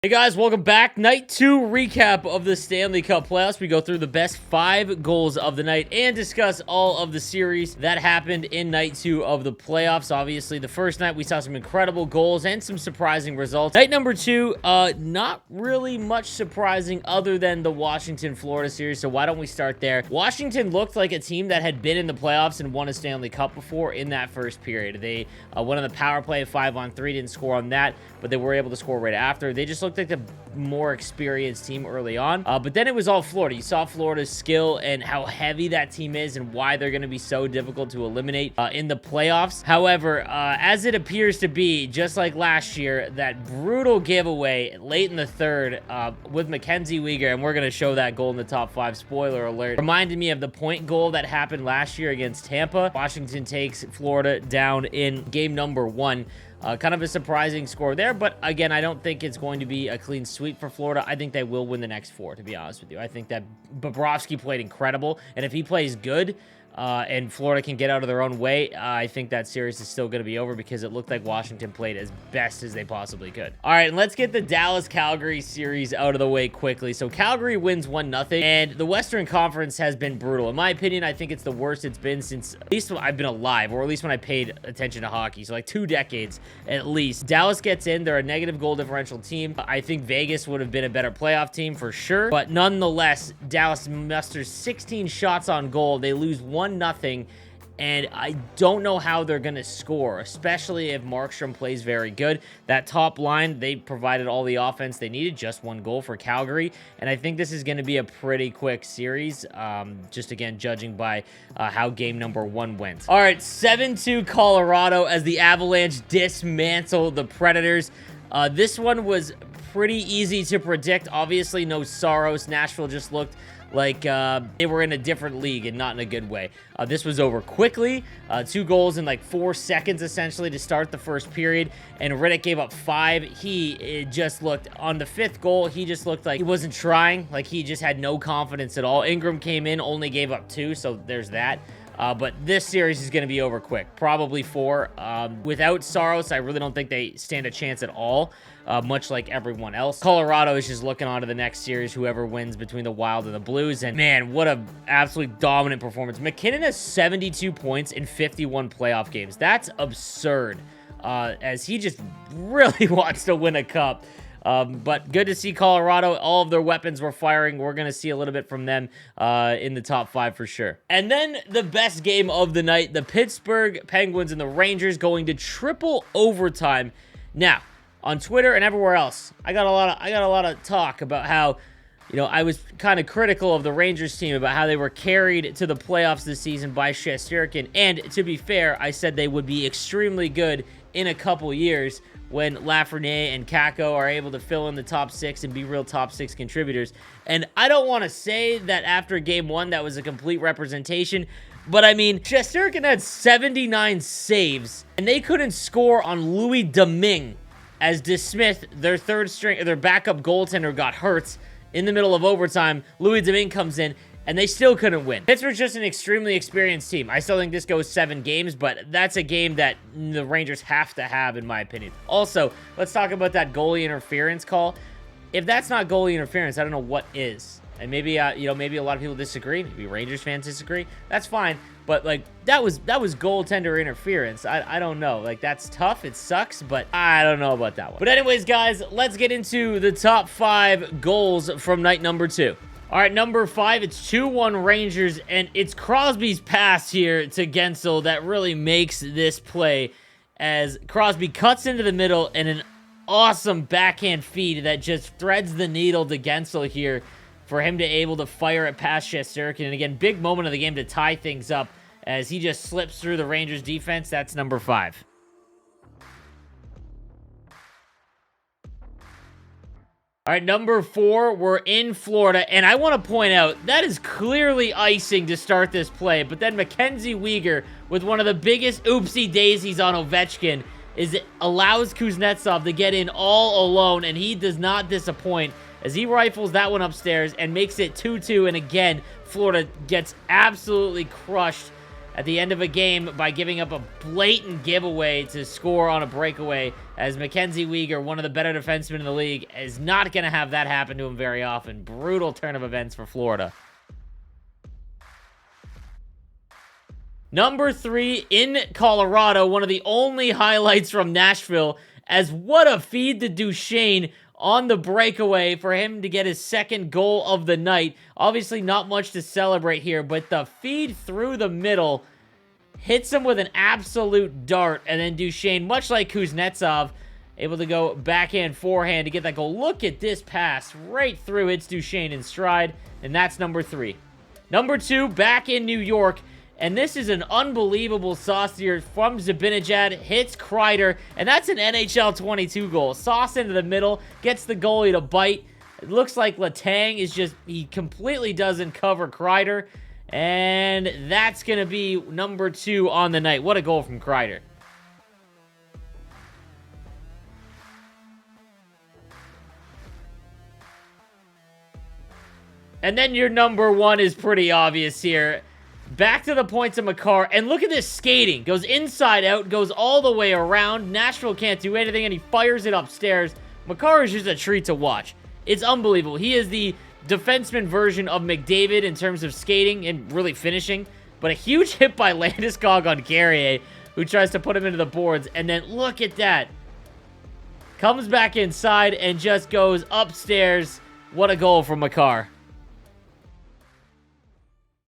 Hey guys, welcome back. Night 2 recap of the Stanley Cup playoffs. We go through the best 5 goals of the night and discuss all of the series that happened in night 2 of the playoffs. Obviously, the first night we saw some incredible goals and some surprising results. Night number 2, not really much surprising other than the Washington-Florida series, so why don't we start there? Washington looked like a team that had been in the playoffs and won a Stanley Cup before in that first period. They went on the power play 5-on-3, didn't score on that, but they were able to score right after. They just looked like the more experienced team early on, but then it was all Florida. You saw Florida's skill and how heavy that team is and why they're going to be so difficult to eliminate in the playoffs. However, as it appears to be, just like last year, that brutal giveaway late in the third with Mackenzie Weegar, and we're going to show that goal in the top 5, spoiler alert, reminded me of the point goal that happened last year against Tampa. Washington takes Florida down in game number 1. Kind of a surprising score there, but again, I don't think it's going to be a clean sweep for Florida. I think they will win the next 4, to be honest with you. I think that Bobrovsky played incredible, and if he plays good, and Florida can get out of their own way, I think that series is still going to be over because it looked like Washington played as best as they possibly could. All right, and let's get the Dallas-Calgary series out of the way quickly. So Calgary wins 1-0, and the Western Conference has been brutal. In my opinion, I think it's the worst it's been since at least I've been alive, or at least when I paid attention to hockey. So like 2 decades at least. Dallas gets in. They're a negative goal differential team. I think Vegas would have been a better playoff team for sure, but nonetheless, Dallas musters 16 shots on goal. They lose 1-0, and I don't know how they're going to score, especially if Markstrom plays very good. That top line, they provided all the offense they needed, just 1 goal for Calgary, and I think this is going to be a pretty quick series, just again, judging by how game number 1 went. All right, 7-2 Colorado as the Avalanche dismantle the Predators. This one was pretty easy to predict. Obviously, no Saros. Nashville just looked like they were in a different league and not in a good way. This was over quickly. 2 goals in like 4 seconds, essentially, to start the first period. And Riddick gave up 5. He just looked, on the 5th goal, he just looked like he wasn't trying. Like he just had no confidence at all. Ingram came in, only gave up 2, so there's that. But this series is going to be over quick. Probably 4. Without Saros, I really don't think they stand a chance at all, much like everyone else. Colorado is just looking on to the next series, whoever wins between the Wild and the Blues. And man, what a absolutely dominant performance. McKinnon has 72 points in 51 playoff games. That's absurd, as he just really wants to win a cup. But good to see Colorado. All of their weapons were firing. We're going to see a little bit from them in the top 5 for sure. And then the best game of the night, the Pittsburgh Penguins and the Rangers going to triple overtime. Now, on Twitter and everywhere else, I got a lot of talk about how, you know, I was kind of critical of the Rangers team about how they were carried to the playoffs this season by Shesterkin. And to be fair, I said they would be extremely good in a couple years when Lafreniere and Kakko are able to fill in the top 6 and be real top 6 contributors. And I don't want to say that after game 1 that was a complete representation, but I mean, Shesterkin had 79 saves, and they couldn't score on Louis Domingue as DeSmith, their backup goaltender, got hurt in the middle of overtime. Louis Domingue comes in, and they still couldn't win. Pittsburgh's just an extremely experienced team. I still think this goes 7 games, but that's a game that the Rangers have to have, in my opinion. Also, let's talk about that goalie interference call. If that's not goalie interference, I don't know what is. And maybe, maybe a lot of people disagree. Maybe Rangers fans disagree. That's fine. But, like, that was goaltender interference. I don't know. Like, that's tough. It sucks, but I don't know about that one. But anyways, guys, let's get into the top 5 goals from night number 2. All right, number 5, it's 2-1 Rangers, and it's Crosby's pass here to Gensel that really makes this play, as Crosby cuts into the middle and an awesome backhand feed that just threads the needle to Gensel here for him to able to fire it past Shesterkin. And again, big moment of the game to tie things up as he just slips through the Rangers defense. That's number 5. All right, number 4, we're in Florida, and I want to point out, that is clearly icing to start this play, but then Mackenzie Weegar, with one of the biggest oopsie-daisies on Ovechkin, allows Kuznetsov to get in all alone, and he does not disappoint as he rifles that one upstairs and makes it 2-2, and again, Florida gets absolutely crushed at the end of a game by giving up a blatant giveaway to score on a breakaway as Mackenzie Weegar, one of the better defensemen in the league, is not going to have that happen to him very often. Brutal turn of events for Florida. Number 3 in Colorado, one of the only highlights from Nashville, as what a feed to Duchesne on the breakaway for him to get his second goal of the night. Obviously not much to celebrate here, but the feed through the middle hits him with an absolute dart, and then Duchesne, much like Kuznetsov, able to go backhand, forehand to get that goal. Look at this pass right through. It's Duchesne in stride, and that's number 3. Number 2, back in New York, and this is an unbelievable sauce here from Zibanejad, hits Kreider, and that's an NHL 22 goal. Sauce into the middle, gets the goalie to bite. It looks like Letang is just, he completely doesn't cover Kreider, and that's going to be number 2 on the night. What a goal from Kreider. And then your number 1 is pretty obvious here. Back to the points of Makar, and look at this skating. Goes inside out, goes all the way around. Nashville can't do anything, and he fires it upstairs. Makar is just a treat to watch. It's unbelievable. He is the defenseman version of McDavid in terms of skating and really finishing. But a huge hit by Landeskog on Carrier, who tries to put him into the boards. And then look at that. Comes back inside and just goes upstairs. What a goal from Makar.